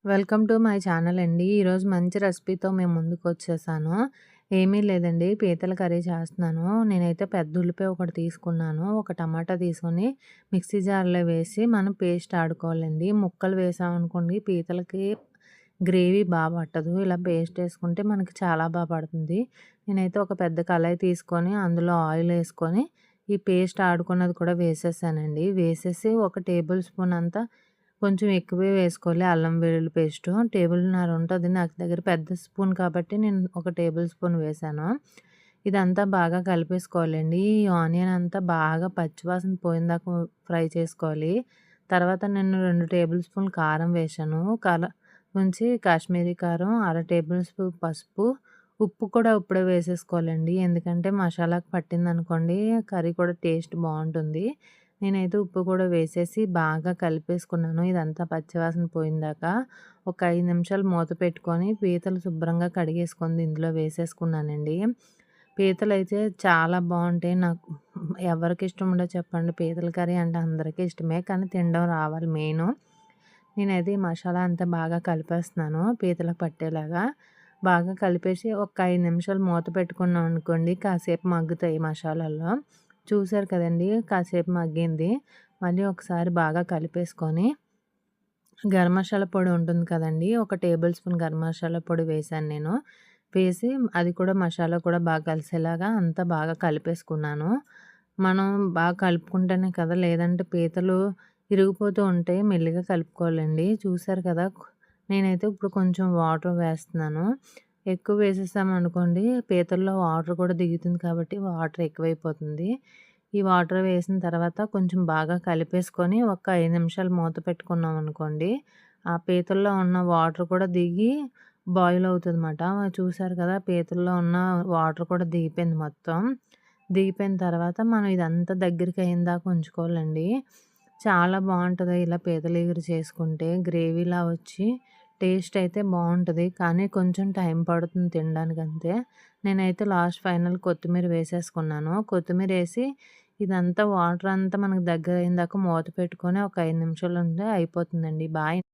Welcome to my channel అండి. ఈరోజు మంచి రెసిపీతో మేము ముందుకొచ్చేసాను. ఏమీ లేదండి, పీతల కర్రీ చేస్తున్నాను. నేనైతే పెద్ద ఉల్లిపాయ ఒకటి తీసుకున్నాను. ఒక టమాటా తీసుకొని మిక్సీ జార్‌లో వేసి మనం పేస్ట్ ఆడుకోవాలండి. ముక్కలు వేసామనుకోండి పీతలకి గ్రేవీ పట్టదు. ఇలా పేస్ట్ ఏసుకుంటే మనకి చాలా పడుతుంది. నేనైతే ఒక పెద్ద కళాయి తీసుకొని అందులో ఆయిల్ ఏసుకొని ఈ పేస్ట్ ఆడుకున్నది కూడా వేసేసానండి. వేసేసి ఒక టేబుల్ స్పూన్ అంతా కొంచెం ఎక్కువే వేసుకోవాలి అల్లం వెల్లుల్లి పేస్టు. టేబుల్‌న్నర ఉంటది. నాకు దగ్గర పెద్ద స్పూన్ కాబట్టి నేను ఒక టేబుల్ స్పూన్ వేశాను. ఇదంతా బాగా కలిపేసుకోవాలండి. ఈ ఆనియన్ అంతా బాగా పచ్చివాసన పోయేదాకా ఫ్రై చేసుకోవాలి. తర్వాత నేను 2 టేబుల్ స్పూన్ కారం వేశాను. ఉంచి కాశ్మీరీ కారం, అర టేబుల్ స్పూన్ పసుపు, ఉప్పు కూడా ఇప్పుడే వేసేసుకోవాలండి. ఎందుకంటే మసాలాకి పట్టిందనుకోండి కర్రీ కూడా టేస్ట్ బావుంటుంది. నేనైతే ఉప్పు కూడా వేసేసి బాగా కలిపేసుకున్నాను. ఇదంతా పచ్చివాసన పోయిందాకా. ఒక 5 నిమిషాలు మూత పెట్టుకొని పీతలు శుభ్రంగా కడిగేసుకొని ఇందులో వేసేసుకున్నానండి. పీతలైతే చాలా బావుంటాయి. నాకు ఎవరికి ఇష్టం ఉండదో చెప్పండి. పీతల కర్రీ అంటే అందరికీ ఇష్టమే. కానీ తినడం రావాలి మెయిను. నేనైతే ఈ మసాలా అంతా బాగా కలిపేస్తున్నాను పీతలకు పట్టేలాగా. బాగా కలిపేసి ఒక 5 నిమిషాలు మూత పెట్టుకున్నాం అనుకోండి కాసేపు మగ్గుతాయి మసాలాల్లో. చూసారు కదండీ! కాసేపు మగ్గింది. మళ్ళీ ఒకసారి బాగా కలిపేసుకొని గరం మసాలా పొడి ఉంటుంది కదండీ! ఒక టేబుల్ స్పూన్ గరం మసాలా పొడి వేశాను నేను. వేసి అది కూడా మసాలా కూడా బాగా కలిసేలాగా అంతా బాగా కలిపేసుకున్నాను. మనం బాగా కలుపుకుంటేనే కదా! లేదంటే పీతలు ఇరిగిపోతూ ఉంటాయి. మెల్లిగా కలుపుకోవాలండి. చూసారు కదా! నేనైతే ఇప్పుడు కొంచెం వాటర్ వేస్తున్నాను. ఎక్కువ వేసేసామనుకోండి పీతల్లో వాటర్ కూడా దిగుతుంది కాబట్టి వాటర్ ఎక్కువైపోతుంది. ఈ వాటర్ వేసిన తర్వాత కొంచెం బాగా కలిపేసుకొని ఒక 5 నిమిషాలు మూత పెట్టుకున్నామనుకోండి, ఆ పీతల్లో ఉన్న వాటర్ కూడా దిగి బాయిల్ అవుతుందన్నమాట. చూసారు కదా! పీతల్లో ఉన్న వాటర్ కూడా దిగిపోయింది మొత్తం. దిగిపోయిన తర్వాత మనం ఇదంతా దగ్గరికి అయ్యేదాకా ఉంచుకోవాలండి. చాలా బావుంటది ఇలా పీతల ఎగురు చేసుకుంటే. గ్రేవీలా వచ్చి టేస్ట్ అయితే బావుంటది. కానీ కొంచెం టైం పడుతుంది తినడానికంతే. నేనైతే లాస్ట్ ఫైనల్ కొత్తిమీర వేసేసుకున్నాను. కొత్తిమీరేసి ఇదంతా వాటర్ అంతా మనకు దగ్గరయ్యేదాకా మూత పెట్టుకొని ఒక 5 నిమిషాలు ఉంటే అయిపోతుందండి.